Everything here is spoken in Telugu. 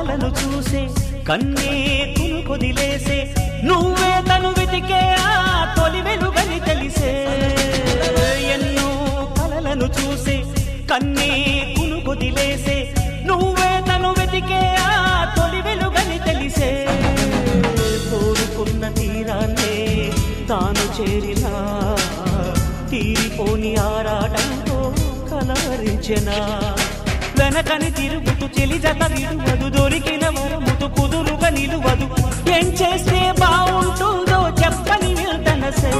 కలలను చూసే కన్నే కొదిలేసే నువ్వే తను వెతికే ఆ తొలి వెలుగని తెలిసే ఎన్నో కలలను చూసే కన్నే కొదిలేసే నువ్వే తను వెతికే ఆ తొలి వెలుగని తెలిసే కోరుకున్న తీరాన్నే తాను చేరినా తీరిపోని ఆరాటంతో కలవరించెనా వెనకని తిరుగుతూ చెలి జత విడువదు దొరికిన వరముతు కుదురుగా నిలువదు ఏం చేస్తే బాగుంటుందో చెప్పని వెళ్తనసే